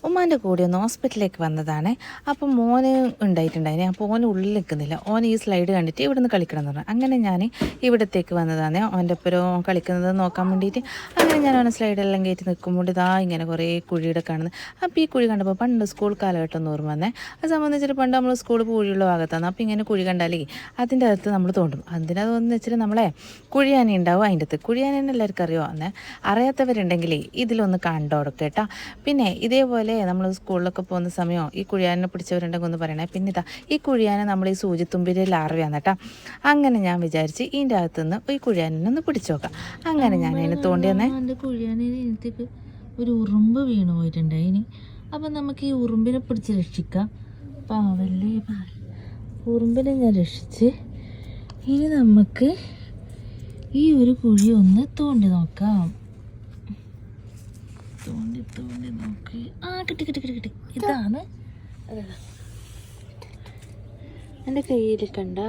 ഉമ്മാൻ്റെ കൂടെ ഒന്ന് ഹോസ്പിറ്റലിലേക്ക് വന്നതാണ്. അപ്പം മോന് ഉണ്ടായിട്ടുണ്ടായിന്. അപ്പോൾ ഓന് ഉള്ളിൽ നിൽക്കുന്നില്ല. ഓൻ ഈ സ്ലൈഡ് കണ്ടിട്ട് ഇവിടെ നിന്ന് കളിക്കണം എന്ന് പറഞ്ഞു. അങ്ങനെ ഞാൻ ഇവിടത്തേക്ക് വന്നതാണ്. ഓൻ്റെ ഒപ്പം കളിക്കുന്നത് നോക്കാൻ വേണ്ടിയിട്ട്. അങ്ങനെ ഞാൻ ഓനെ സ്ലൈഡെല്ലാം കയറ്റി നിൽക്കുമ്പോൾ ഇതാ ഇങ്ങനെ കുറേ കുഴിയുടെ കാണുന്നത്. അപ്പോൾ ഈ കുഴി കണ്ടപ്പോൾ പണ്ട് സ്കൂൾ കാലഘട്ടം എന്ന് ഓർമ്മ വന്നേ. അത് സംബന്ധിച്ചിട്ട് പണ്ട് നമ്മൾ സ്കൂൾ കുഴിയുള്ള ഭാഗത്താണ്. അപ്പോൾ ഇങ്ങനെ കുഴി കണ്ടാലേ അതിൻ്റെ അകത്ത് നമ്മൾ തോണ്ടും. അതിനതെന്ന് വെച്ചിട്ട് നമ്മളെ കുഴിയാന ഉണ്ടാവും അതിൻ്റെ അകത്ത്. കുഴിയാനെന്ന് എല്ലാവർക്കും അറിയുമോ? അന്ന് അറിയാത്തവരുണ്ടെങ്കിലേ ഇതിലൊന്ന് കണ്ടോടൊക്കെ കേട്ടോ. പിന്നെ ഇതേപോലെ നമ്മൾ സ്കൂളിലൊക്കെ പോകുന്ന സമയം ഈ കുഴിയാനെ പിടിച്ചവരുണ്ടെങ്കിൽ ഒന്ന് പറയണേ. പിന്നെ ഇതാ ഈ കുഴിയാനെ നമ്മൾ ഈ സൂചിത്തുമ്പിൻ്റെ ലാർവയാണ് കേട്ടോ. അങ്ങനെ ഞാൻ വിചാരിച്ച് ഇതിൻ്റെ അകത്തുനിന്ന് ഈ കുഴിയാനെ ഒന്ന് പിടിച്ചു നോക്കാം. അങ്ങനെ ഞാൻ അതിന് തോണ്ടി വന്നേ. എൻ്റെ കുഴിയാനത്തേക്ക് ഒരു ഉറുമ്പ് വീണ് പോയിട്ടുണ്ടായിനി. അപ്പം നമുക്ക് ഈ ഉറുമ്പിനെ പിടിച്ച് രക്ഷിക്കാം. പാവല്ലേ, ഉറുമ്പിനെ ഞാൻ രക്ഷിച്ച് ഇനി നമുക്ക് ഈ ഒരു കുഴി ഒന്ന് തോണ്ടി നോക്കാം. തോണ്ടി തോണ്ടി നോക്കി. കിട്ടി കിട്ടി കിട്ടി കിട്ടി. ഇതാണ് എൻ്റെ കയ്യിൽ കണ്ട,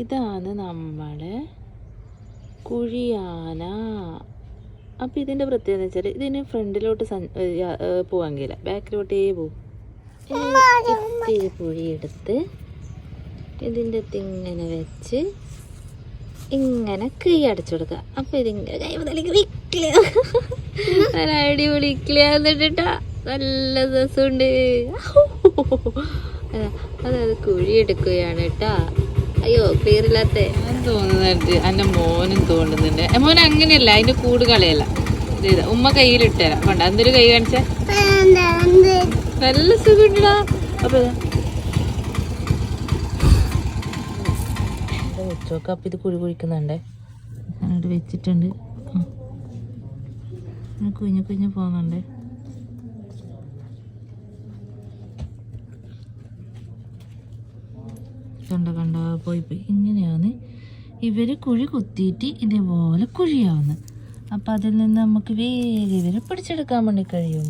ഇതാണ് നമ്മളെ കുഴിയാന. അപ്പം ഇതിൻ്റെ പ്രത്യേകത എന്ന് വെച്ചാൽ ഇതിന് ഫ്രണ്ടിലോട്ട് പോകാൻ കഴിയില്ല, ബാക്കിലോട്ടേ പോവും. ഇത്തിരി കുഴിയെടുത്ത് ഇതിൻ്റെ ഇങ്ങനെ വെച്ച് ഇങ്ങനെ കൈ അടച്ചു കൊടുക്കുക. അപ്പം ഇതിങ്ങനെ കൈ മുതലേക്ക് വിക്കില്ല. നല്ല അടിപൊളി വിക്കില്ല എന്നിട്ടാ നല്ല രസമുണ്ട്. അതായത് കുഴിയെടുക്കുകയാണ് കേട്ടാ. അയ്യോ ക്ലിയർ ഇല്ലാത്ത തോന്നുന്നുണ്ട്. എൻ്റെ മോനും തോണ്ടുന്നുണ്ട്. മോൻ അങ്ങനെയല്ല, അതിൻ്റെ കൂട് കളയല്ല. ഇത് ഉമ്മ കയ്യിലിട്ടുതരാം. കണ്ട എന്തൊരു കൈ കാണിച്ചാ നല്ല സുഖമുണ്ടാ. അപ്പം വെച്ചോക്കാം. അപ്പം ഇത് കുഴി കുഴിക്കുന്നുണ്ടേ. ഞാനത് വെച്ചിട്ടുണ്ട്. കുഞ്ഞു കുഞ്ഞു പോകുന്നുണ്ട്. കണ്ട പോയി ഇങ്ങനെയാണ് ഇവർ കുഴി കുത്തിയിട്ട് ഇതേപോലെ കുഴിയാവുന്നത്. അപ്പം അതിൽ നിന്ന് നമുക്ക് വേഗം ഇവരെ പിടിച്ചെടുക്കാൻ വേണ്ടി കഴിയും.